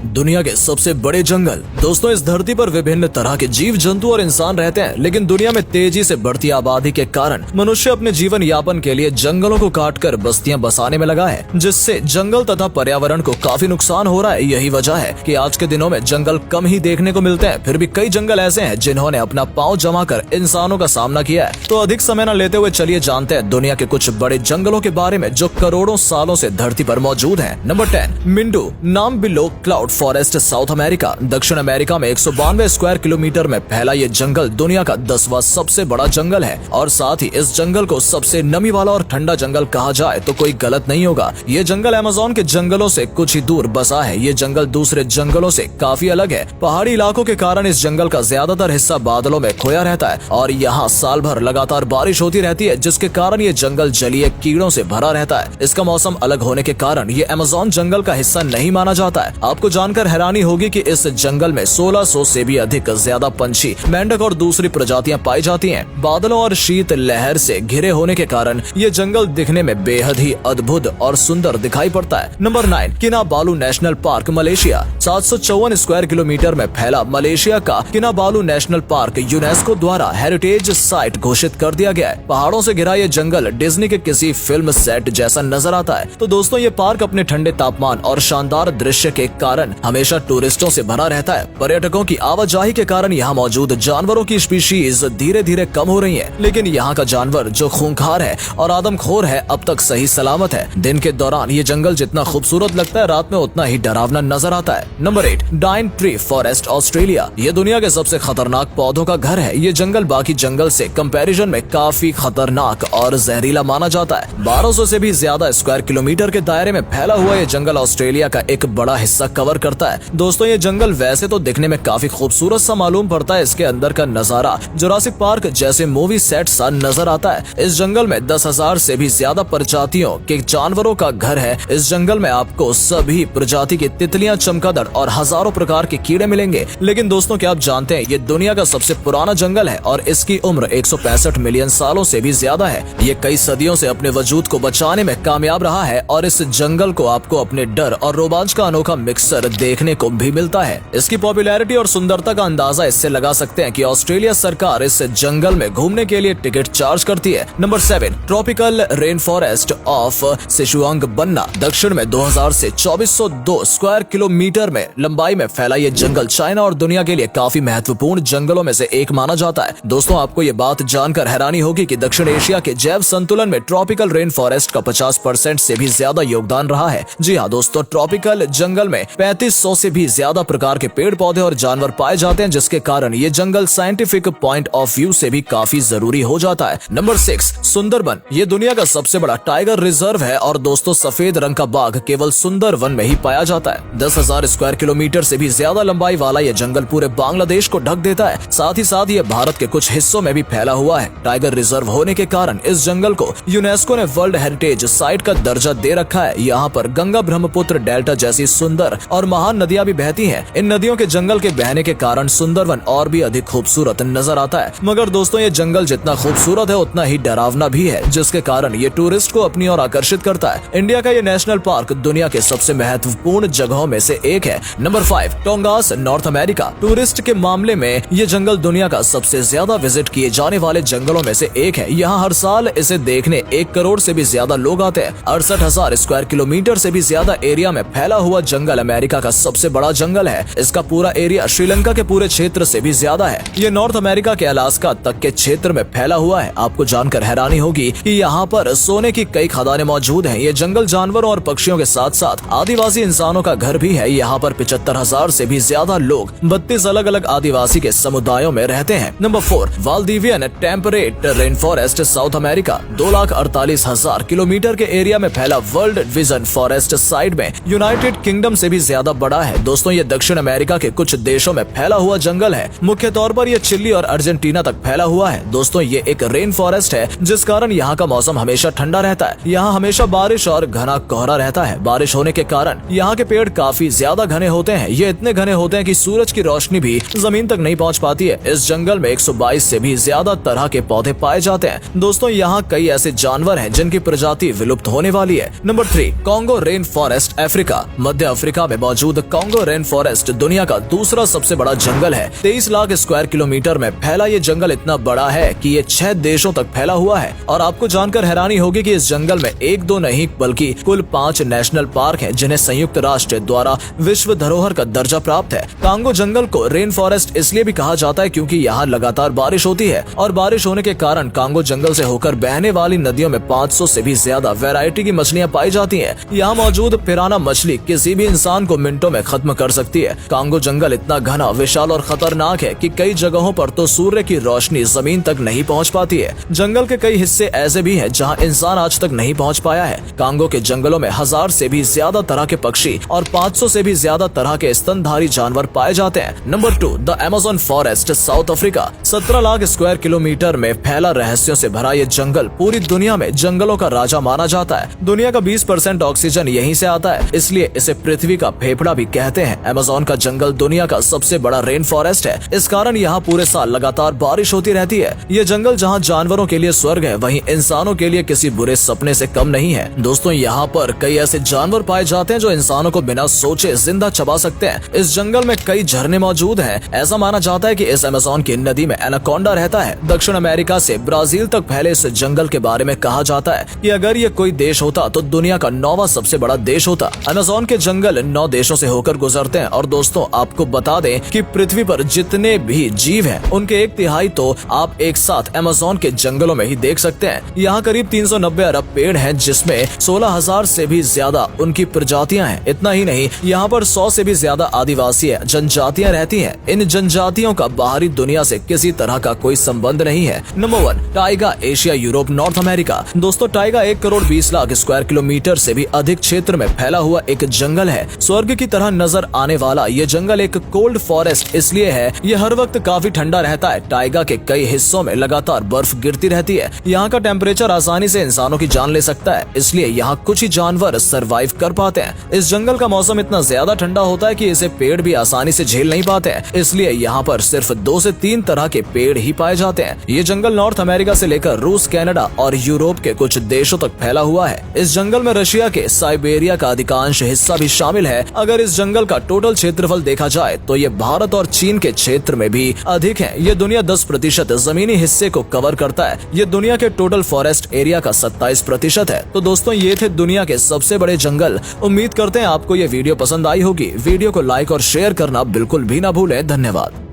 दुनिया के सबसे बड़े जंगल। दोस्तों, इस धरती पर विभिन्न तरह के जीव जंतु और इंसान रहते हैं, लेकिन दुनिया में तेजी से बढ़ती आबादी के कारण मनुष्य अपने जीवन यापन के लिए जंगलों को काटकर बस्तियां बसाने में लगा है, जिससे जंगल तथा पर्यावरण को काफी नुकसान हो रहा है। यही वजह है कि आज के दिनों में जंगल कम ही देखने को मिलते हैं। फिर भी कई जंगल ऐसे हैं जिन्होंने अपना पांव जमा कर इंसानों का सामना किया है। तो अधिक समय न लेते हुए चलिए जानते हैं दुनिया के कुछ बड़े जंगलों के बारे में जो करोड़ों सालों से धरती पर मौजूद हैं। नंबर 10, मिंडू नाम below cloud forest, South America. दक्षिण अमेरिका में 192 स्क्वायर किलोमीटर में फैला ये जंगल दुनिया का 10वां सबसे बड़ा जंगल है और साथ ही इस जंगल को सबसे नमी वाला और ठंडा जंगल कहा जाए तो कोई गलत नहीं होगा। ये जंगल अमेज़न के जंगलों से कुछ ही दूर बसा है। ये जंगल दूसरे जंगलों से काफी अलग है। पहाड़ी इलाकों के कारण इस जंगल का ज्यादातर हिस्सा बादलों में खोया रहता है और यहाँ साल भर लगातार बारिश होती रहती है, जिसके कारण ये जंगल जलीय कीड़ों से भरा रहता है। इसका मौसम अलग होने के कारण ये अमेज़न जंगल का हिस्सा नहीं माना जाता है। आपको जानकर हैरानी होगी कि इस जंगल में 1600 से भी अधिक ज्यादा पंछी, मेंढक और दूसरी प्रजातियां पाई जाती हैं। बादलों और शीत लहर से घिरे होने के कारण ये जंगल दिखने में बेहद ही अद्भुत और सुंदर दिखाई पड़ता है। Number 9, Kinabalu national park, Malaysia. 754 square kilometre में फैला मलेशिया का किनाबालू नेशनल पार्क यूनेस्को द्वारा हेरिटेज साइट घोषित कर दिया गया है। पहाड़ों से घिरा ये जंगल डिज्नी के किसी फिल्म सेट जैसा नजर आता है। तो दोस्तों, ये पार्क अपने ठंडे तापमान और शानदार दृश्य के कारण हमेशा टूरिस्टों से भरा रहता है। पर्यटकों की आवाजाही के कारण यहाँ मौजूद जानवरों की स्पीशीज धीरे धीरे कम हो रही है, लेकिन यहाँ का जानवर जो खूंखार है और आदमखोर है अब तक सही सलामत है। दिन के दौरान ये जंगल जितना खूबसूरत लगता है, रात में उतना ही डरावना नजर आता है। Number 8, Daintree forest, Australia. ये दुनिया के सबसे खतरनाक पौधों का घर है। ये जंगल बाकी जंगल से कंपैरिजन में काफी खतरनाक और जहरीला माना जाता है। 1200 से भी ज्यादा स्क्वायर किलोमीटर के दायरे में फैला हुआ ये जंगल ऑस्ट्रेलिया का एक बड़ा हिस्सा कवर करता है। दोस्तों, ये जंगल वैसे तो दिखने में काफी खूबसूरत सा मालूम पड़ता है। इसके अंदर का नजारा जुरासिक पार्क जैसे मूवी सेट सा नजर आता है। इस जंगल में 10,000 से भी ज्यादा प्रजातियों के जानवरों का घर है। इस जंगल में आपको सभी प्रजाति की तितलियां, चमगादड़ और हजारों प्रकार के कीड़े मिलेंगे। लेकिन दोस्तों, क्या आप जानते हैं ये दुनिया का सबसे पुराना जंगल है और इसकी उम्र 165 मिलियन सालों से भी ज्यादा है। ये कई सदियों से अपने वजूद को बचाने में कामयाब रहा है और इस जंगल को आपको अपने डर और रोमांच का अनोखा मिक्सर देखने को भी मिलता है। इसकी पॉपुलैरिटी और सुंदरता का अंदाजा इससे लगा सकते हैं कि ऑस्ट्रेलिया सरकार इस जंगल में घूमने के लिए टिकट चार्ज करती है। Number 7, tropical rain forest of Xishuangbanna, दक्षिण में 2000 से 2402 स्क्वायर किलोमीटर में लंबाई में फैला ये जंगल चाइना और दुनिया के लिए काफी महत्वपूर्ण जंगलों में से एक माना जाता है। दोस्तों, आपको ये बात जानकर हैरानी होगी कि दक्षिण एशिया के जैव संतुलन में ट्रॉपिकल रेन फॉरेस्ट का 50% से भी ज्यादा योगदान रहा है। जी हाँ दोस्तों, ट्रॉपिकल जंगल में 3500 से भी ज्यादा प्रकार के पेड़ पौधे और जानवर पाए जाते हैं, जिसके कारण ये जंगल साइंटिफिक पॉइंट ऑफ व्यू से भी काफी जरूरी हो जाता है। नंबर 6, सुंदरबन। ये दुनिया का सबसे बड़ा टाइगर रिजर्व है और दोस्तों, सफेद रंग का बाघ केवल सुंदरबन में ही पाया जाता है। 10,000 स्क्वायर किलोमीटर से भी ज्यादा लंबाई वाला ये जंगल पूरे बांग्लादेश को ढक देता है। साथ ही साथ ये भारत के कुछ हिस्सों में भी फैला हुआ है। टाइगर रिजर्व होने के कारण इस जंगल को यूनेस्को ने वर्ल्ड हेरिटेज साइट का दर्जा दे रखा है। यहाँ पर गंगा, ब्रह्मपुत्र डेल्टा जैसी सुंदर और महान नदियां भी बहती हैं। इन नदियों के जंगल के बहने के कारण सुंदरबन और भी अधिक खूबसूरत नजर आता है। मगर दोस्तों, ये जंगल जितना खूबसूरत है उतना ही डरावना भी है, जिसके कारण ये टूरिस्ट को अपनी ओर आकर्षित करता है। इंडिया का ये नेशनल पार्क दुनिया के सबसे महत्वपूर्ण जगहों में से एक है। Number 5, Tongass, North America. Tourist के मामले में ये जंगल दुनिया का सबसे ज्यादा विजिट किए जाने वाले जंगलों में से एक है। यहाँ हर साल इसे देखने 1 करोड़ से भी ज्यादा लोग आते हैं। 68,000 स्क्वायर किलोमीटर से भी ज्यादा एरिया में फैला हुआ जंगल अमेरिका का सबसे बड़ा जंगल है। इसका पूरा एरिया श्रीलंका के पूरे क्षेत्र से भी ज्यादा है। ये नॉर्थ अमेरिका के अलास्का तक के क्षेत्र में फैला हुआ है। आपको जानकर हैरानी होगी कि यहाँ पर सोने की कई खदानें मौजूद हैं। ये जंगल जानवरों और पक्षियों के साथ साथ आदिवासी इंसानों का घर भी है। यहाँ पर 75,000 से भी ज्यादा लोग 32 अलग अलग आदिवासी के समुदायों में रहते हैं। Number 4, Valdivian temperate rain forest, South America. 2,48,000 kilometre के एरिया में फैला वर्ल्ड विजन फॉरेस्ट साइड में यूनाइटेड किंगडम से भी ज्यादा बड़ा है। दोस्तों, ये दक्षिण अमेरिका के कुछ देशों में फैला हुआ जंगल है। मुख्य तौर पर ये चिली और अर्जेंटीना तक फैला हुआ है। दोस्तों, ये एक रेन फॉरेस्ट है, जिस कारण यहाँ का मौसम हमेशा ठंडा रहता है। यहाँ हमेशा बारिश और घना कोहरा रहता है। बारिश होने के कारण यहाँ के पेड़ काफी ज्यादा घने होते हैं। ये इतने घने होते हैं कि सूरज की रोशनी भी जमीन तक नहीं पहुँच पाती है। इस जंगल में 122 से भी ज्यादा तरह के पौधे पाए जाते हैं। दोस्तों, यहाँ कई ऐसे जानवर हैं जिनकी प्रजाति विलुप्त होने वाली है। Number 3, Congo rain forest, Africa. मध्य अफ्रीका में मौजूद मौजूद कांगो रेन फॉरेस्ट दुनिया का दूसरा सबसे बड़ा जंगल है। 23 लाख स्क्वायर किलोमीटर में फैला ये जंगल इतना बड़ा है कि ये 6 देशों तक फैला हुआ है। और आपको जानकर हैरानी होगी कि इस जंगल में 1-2 नहीं बल्कि कुल 5 नेशनल पार्क हैं, जिन्हें संयुक्त राष्ट्र द्वारा विश्व धरोहर का दर्जा प्राप्त है। कांगो जंगल को रेन फॉरेस्ट इसलिए भी कहा जाता है क्योंकि यहाँ लगातार बारिश होती है और बारिश होने के कारण कांगो जंगल से होकर बहने वाली नदियों में 500 से भी ज्यादा वैरायटी की मछलियाँ पाई जाती हैं। यहाँ मौजूद पिराना मछली किसी भी इंसान को मिनटों में खत्म कर सकती है। कांगो जंगल इतना घना, विशाल और खतरनाक है कि कई जगहों पर तो सूर्य की रोशनी जमीन तक नहीं पहुँच पाती है। जंगल के कई हिस्से ऐसे भी हैं जहाँ इंसान आज तक नहीं पहुँच पाया है। कांगो के जंगलों में 1000 से भी ज्यादा तरह के पक्षी और 500 से भी ज्यादा तरह के स्तनधारी जानवर पाए जाते हैं। Number 2, the Amazon forest, south Africa. 17 lakh square kilometre में फैला रहस्यों से भरा ये जंगल पूरी दुनिया में जंगलों का राजा माना जाता है। दुनिया का 20% ऑक्सीजन यहीं से आता है, इसलिए इसे पृथ्वी का फेफड़ा भी कहते हैं। अमेज़न का जंगल दुनिया का सबसे बड़ा रेन फॉरेस्ट है। इस कारण यहाँ पूरे साल लगातार बारिश होती रहती है। ये जंगल जहाँ जानवरों के लिए स्वर्ग है, वहीं इंसानों के लिए किसी बुरे सपने से कम नहीं है। दोस्तों, यहाँ पर कई ऐसे जानवर पाए जाते हैं जो इंसानों को बिना सोचे जिंदा चबा सकते हैं। इस जंगल में कई झरने मौजूद हैं। ऐसा माना जाता है कि इस अमेज़न की नदी में एनाकोंडा रहता है। दक्षिण अमेरिका से ब्राजील तक फैले इस जंगल के बारे में कहा जाता है कि अगर ये कोई देश होता तो दुनिया का 9वां सबसे बड़ा देश होता। अमेज़न के जंगल 9 देशों से होकर गुजरते हैं। और दोस्तों, आपको बता दें कि पृथ्वी पर जितने भी जीव हैं, उनके 1/3 तो आप एक साथ अमेज़न के जंगलों में ही देख सकते हैं। यहाँ करीब 390 अरब पेड़ हैं, जिसमें 16,000 से भी ज्यादा उनकी प्रजातियां हैं। इतना ही नहीं, यहाँ पर 100 से भी ज्यादा आदिवासी जनजातियां रहती हैं। इन जनजातियों का बाहरी दुनिया से किसी तरह का कोई संबंध नहीं है। Number 1, taiga, Asia, Europe, North America. दोस्तों, taiga 1 crore 20 lakh square kilometre से भी अधिक क्षेत्र में फैला हुआ एक जंगल है। स्वर्ग की तरह नजर आने वाला ये जंगल एक कोल्ड फॉरेस्ट इसलिए है, ये हर वक्त काफी ठंडा रहता है। टाइगा के कई हिस्सों में लगातार बर्फ गिरती रहती है। यहाँ का टेम्परेचर आसानी से इंसानों की जान ले सकता है, इसलिए यहाँ कुछ ही जानवर सरवाइव कर पाते हैं। इस जंगल का मौसम इतना ज्यादा ठंडा होता है कि इसे पेड़ भी आसानी से झेल नहीं पाते हैं, इसलिए यहाँ पर सिर्फ 2 से 3 तरह के पेड़ ही पाए जाते हैं। ये जंगल नॉर्थ अमेरिका से लेकर रूस, कनाडा और यूरोप के कुछ देशों तक फैला हुआ है। इस जंगल में रशिया के साइबेरिया का अधिकांश हिस्सा भी शामिल है। अगर इस जंगल का टोटल क्षेत्रफल देखा जाए तो ये भारत और चीन के क्षेत्र में भी अधिक है। ये दुनिया 10% जमीनी हिस्से को कवर करता है। ये दुनिया के टोटल फॉरेस्ट एरिया का 27% है। तो दोस्तों, ये थे दुनिया के सबसे बड़े जंगल। उम्मीद करते हैं आपको ये वीडियो पसंद आई होगी। वीडियो को लाइक और शेयर करना बिल्कुल भी ना भूलें। धन्यवाद।